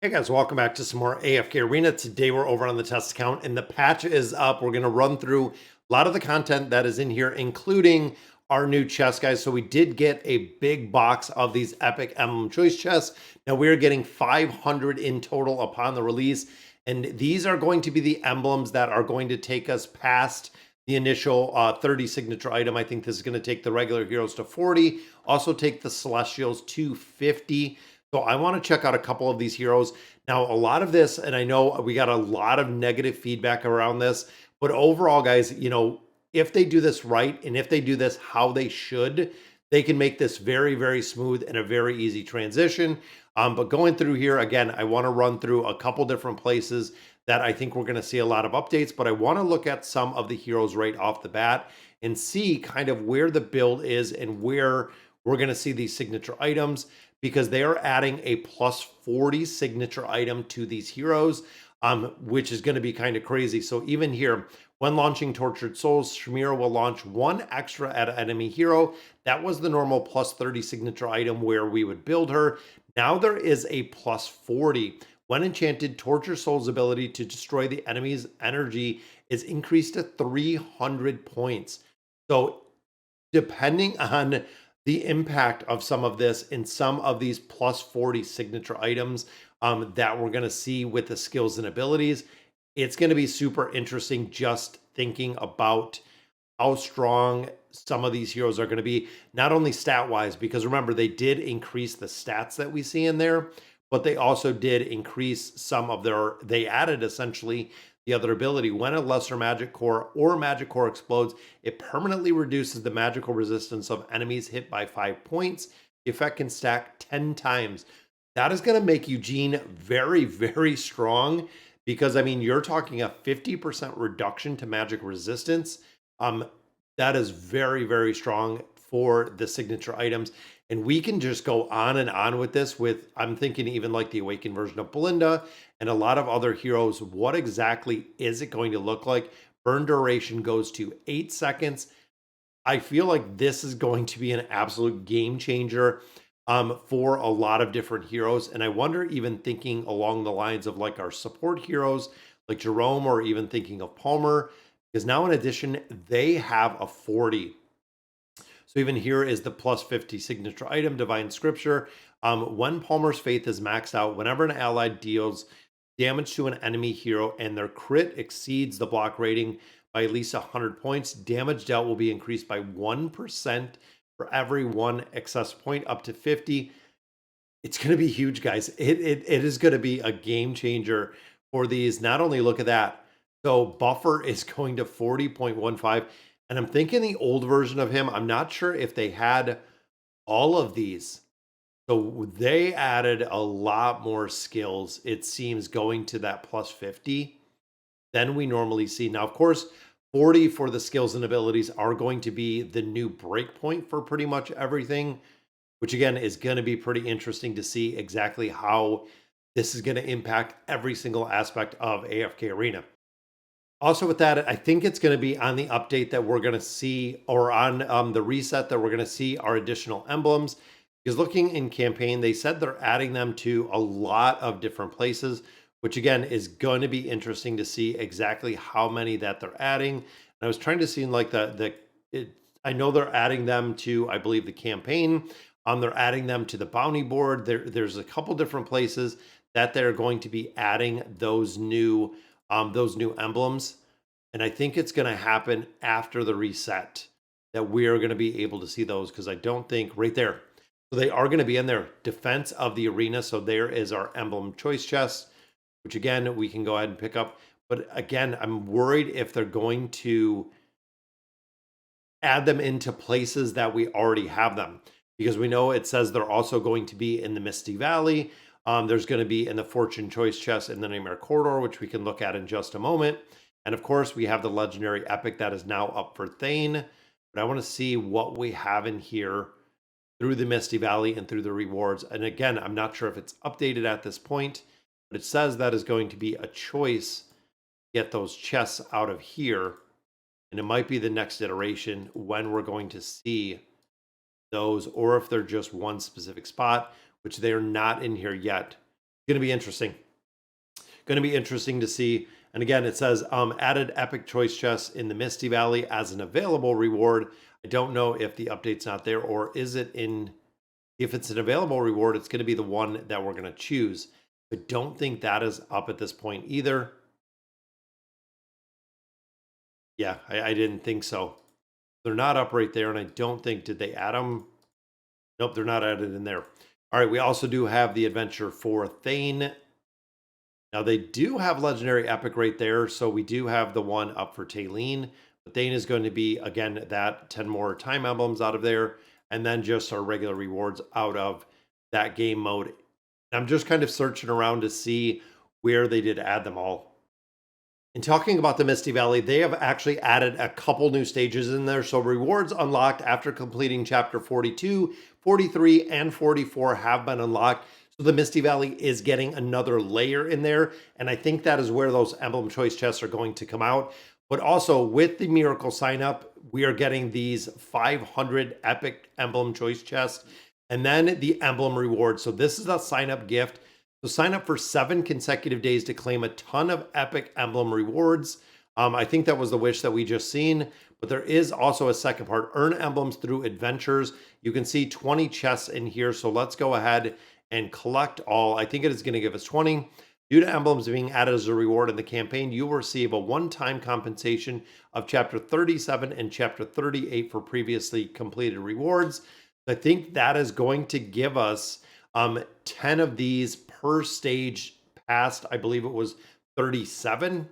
Hey guys, welcome back to some more AFK Arena. Today we're over on the test account and the patch is up. We're going to run through a lot of the content that is in here, including our new chests, guys. So we did get a big box of these epic emblem choice chests. Now we're getting 500 in total upon the release. And these are going to be the emblems that are going to take us past the initial 30 signature item. I think this is going to take the regular heroes to 40, also take the celestials to 50. So I want to check out a couple of these heroes. Now, a lot of this, and I know we got a lot of negative feedback around this, but overall, guys, if they do this right and if they do this how they should, they can make this very, very smooth and a very easy transition. But going through here, again, I want to run through a couple different places that I think we're going to see a lot of updates, but I want to look at some of the heroes right off the bat and see kind of where the build is and where we're going to see these signature items, because they are adding a plus 40 signature item to these heroes, which is going to be kind of crazy. So even here, when launching Tortured Souls, Shamira will launch one extra at an enemy hero. That was the normal plus 30 signature item where we would build her. Now there is a plus 40. When enchanted, Torture Soul's ability to destroy the enemy's energy is increased to 300 points. So depending on the impact of some of this and some of these plus 40 signature items that we're going to see with the skills and abilities, it's going to be super interesting just thinking about how strong some of these heroes are going to be, not only stat wise, because remember, they did increase the stats that we see in there, but they also did increase some of they added essentially the other ability. When a lesser magic core or magic core explodes, it permanently reduces the magical resistance of enemies hit by 5 points. The effect can stack 10 times. That is going to make Eugene very, very strong, because I mean, you're talking a 50% reduction to magic resistance. That is very, very strong for the signature items. And we can just go on and on with this with, I'm thinking even like the awakened version of Belinda and a lot of other heroes. What exactly is it going to look like? Burn duration goes to 8 seconds. I feel like this is going to be an absolute game changer for a lot of different heroes. And I wonder, even thinking along the lines of like our support heroes, like Jerome, or even thinking of Palmer, because now in addition, they have a 40. So even here is the plus 50 signature item, Divine Scripture. When Palmer's Faith is maxed out, whenever an ally deals damage to an enemy hero and their crit exceeds the block rating by at least 100 points, damage dealt will be increased by 1% for every one excess point up to 50. It's going to be huge, guys. It is going to be a game changer for these. Not only look at that, so buffer is going to 40.15. And I'm thinking the old version of him, I'm not sure if they had all of these. So they added a lot more skills, it seems, going to that plus 50 than we normally see. Now, of course, 40 for the skills and abilities are going to be the new breakpoint for pretty much everything, which again is going to be pretty interesting to see exactly how this is going to impact every single aspect of AFK Arena. Also, with that, I think it's going to be on the update that we're going to see, or on the reset that we're going to see, our additional emblems. Because looking in campaign, they said they're adding them to a lot of different places, which again is going to be interesting to see exactly how many that they're adding. And I was trying to see like I know they're adding them to, I believe, the campaign. They're adding them to the bounty board. There's a couple different places that they're going to be adding those new emblems. And I think it's going to happen after the reset that we're going to be able to see those, because I don't think right there. So they are going to be in there. Defense of the arena. So there is our emblem choice chest, which again, we can go ahead and pick up. But again, I'm worried if they're going to add them into places that we already have them, because we know it says they're also going to be in the Misty Valley. There's going to be in the Fortune Choice chest in the Nightmare Corridor, which we can look at in just a moment. And of course, we have the legendary epic that is now up for Thane. But I want to see what we have in here through the Misty Valley and through the rewards. And again, I'm not sure if it's updated at this point, but it says that is going to be a choice to get those chests out of here. And it might be the next iteration when we're going to see those, or if they're just one specific spot, which they're not in here yet. Going to be interesting. Going to be interesting to see. And again, it says added epic choice chests in the Misty Valley as an available reward. I don't know if the update's not there, or is it in, if it's an available reward, it's going to be the one that we're going to choose. I don't think that is up at this point either. Yeah, I didn't think so. They're not up right there, and I don't think, did they add them? Nope, they're not added in there. All right, we also do have the adventure for Thane. Now they do have legendary epic right there, so we do have the one up for Taylene. But Thane is going to be, again, that 10 more time emblems out of there, and then just our regular rewards out of that game mode. I'm just kind of searching around to see where they did add them all. And talking about the Misty Valley, they have actually added a couple new stages in there. So rewards unlocked after completing chapter 42, 43, and 44 have been unlocked. So the Misty Valley is getting another layer in there. And I think that is where those emblem choice chests are going to come out. But also with the miracle sign up, we are getting these 500 epic emblem choice chests and then the emblem reward. So this is a sign up gift. So sign up for 7 consecutive days to claim a ton of epic emblem rewards. I think that was the wish that we just seen, but there is also a second part. Earn emblems through adventures. You can see 20 chests in here. So let's go ahead and collect all. I think it is going to give us 20. Due to emblems being added as a reward in the campaign, you will receive a one-time compensation of chapter 37 and chapter 38 for previously completed rewards. I think that is going to give us 10 of these per stage past, I believe it was 37.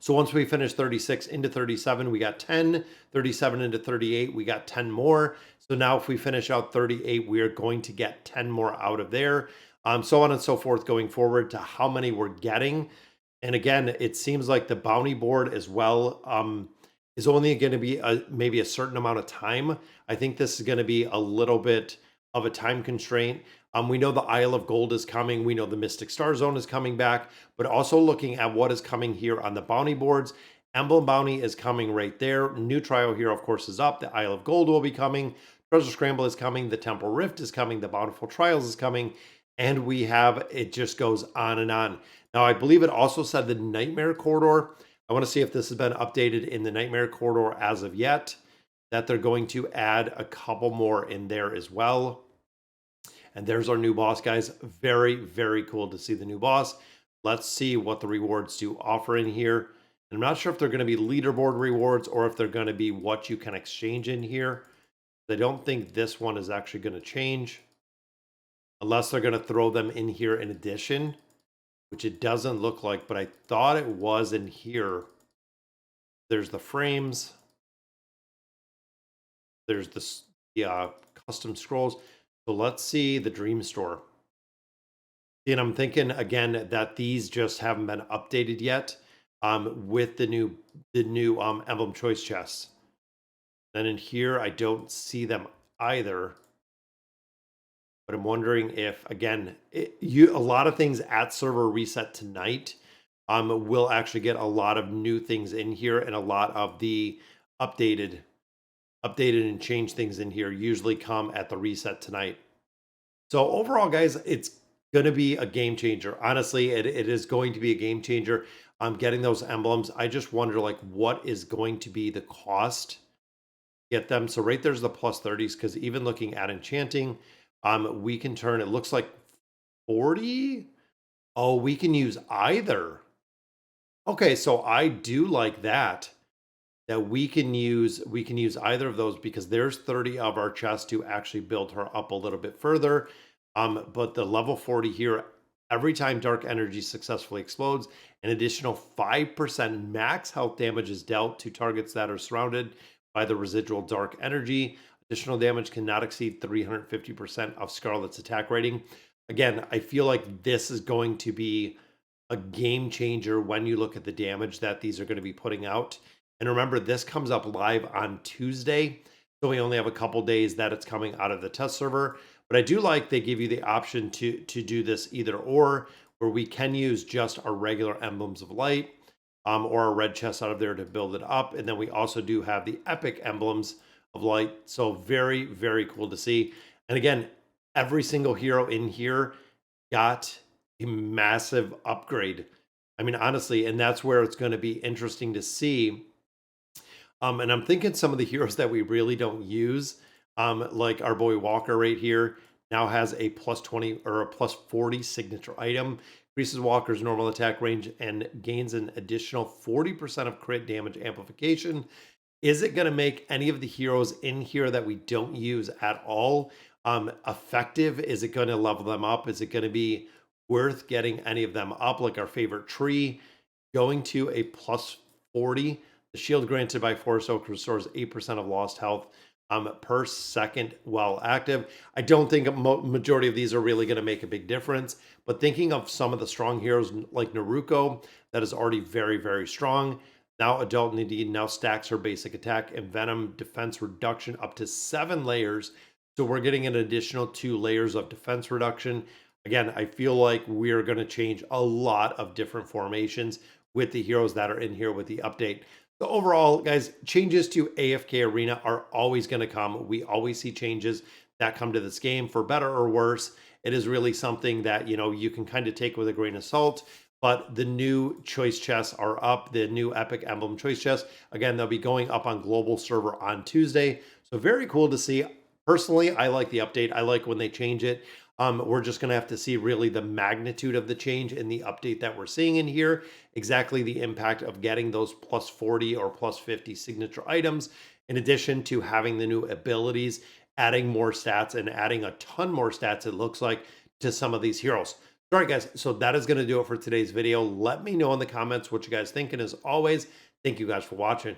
So once we finish 36 into 37, we got 10, 37 into 38, we got 10 more. So now if we finish out 38, we are going to get 10 more out of there. So on and so forth going forward to how many we're getting. And again, it seems like the bounty board as well is only going to be maybe a certain amount of time. I think this is going to be a little bit of a time constraint. We know the Isle of Gold is coming. We know the Mystic Star Zone is coming back, but also looking at what is coming here on the bounty boards. Emblem Bounty is coming right there. New Trial Hero, of course, is up. The Isle of Gold will be coming. Treasure Scramble is coming. The Temple Rift is coming. The Bountiful Trials is coming. And we have, it just goes on and on. Now, I believe it also said the Nightmare Corridor. I want to see if this has been updated in the Nightmare Corridor as of yet, that they're going to add a couple more in there as well. And there's our new boss, guys. Very, very cool to see the new boss. Let's see what the rewards do offer in here. And I'm not sure if they're going to be leaderboard rewards or if they're going to be what you can exchange in here. I don't think this one is actually going to change unless they're going to throw them in here in addition, which it doesn't look like, but I thought it was in here. There's the frames. There's the custom scrolls. So let's see the Dream Store. And I'm thinking again that these just haven't been updated yet with the new emblem choice chests. Then in here, I don't see them either. But I'm wondering if, again, a lot of things at server reset tonight will actually get a lot of new things in here, and a lot of the updated and changed things in here usually come at the reset tonight. So overall, guys, it's going to be a game changer. Honestly, it is going to be a game changer. Getting those emblems. I just wonder, like, what is going to be the cost to get them? So right there's the plus 30s, because even looking at enchanting, we can turn, it looks like 40. Oh, we can use either. Okay, so I do like that we can use either of those, because there's 30 of our chest to actually build her up a little bit further. But the level 40 here, every time dark energy successfully explodes, an additional 5% max health damage is dealt to targets that are surrounded by the residual dark energy. Additional damage cannot exceed 350% of Scarlet's attack rating. Again, I feel like this is going to be a game changer when you look at the damage that these are going to be putting out. And remember, this comes up live on Tuesday, so we only have a couple days that it's coming out of the test server. But I do like they give you the option to do this either or, where we can use just our regular emblems of light or a red chest out of there to build it up. And then we also do have the epic emblems of light. So very, very cool to see. And again, every single hero in here got a massive upgrade. I mean, honestly, and that's where it's going to be interesting to see. And I'm thinking some of the heroes that we really don't use, like our boy Walker right here, now has a plus 20 or a plus 40 signature item. Increases Walker's normal attack range and gains an additional 40% of crit damage amplification. Is it going to make any of the heroes in here that we don't use at all effective? Is it going to level them up? Is it going to be worth getting any of them up, like our favorite tree, going to a plus 40? The shield granted by Force Oak restores 8% of lost health per second while active. I don't think a majority of these are really going to make a big difference, but thinking of some of the strong heroes like Naruko, that is already very, very strong. Now Adult Nadine now stacks her basic attack and Venom defense reduction up to 7 layers. So we're getting an additional 2 layers of defense reduction. Again, I feel like we're going to change a lot of different formations with the heroes that are in here with the update. So overall, guys, changes to AFK Arena are always going to come. We always see changes that come to this game for better or worse. It is really something that, you can kind of take with a grain of salt. But the new choice chests are up. The new Epic Emblem choice chests, again, they'll be going up on global server on Tuesday. So very cool to see. Personally, I like the update. I like when they change it. We're just going to have to see really the magnitude of the change in the update that we're seeing in here, exactly the impact of getting those plus 40 or plus 50 signature items, in addition to having the new abilities, adding more stats and adding a ton more stats, it looks like, to some of these heroes. All right, guys, so that is going to do it for today's video. Let me know in the comments what you guys think. And as always, thank you guys for watching.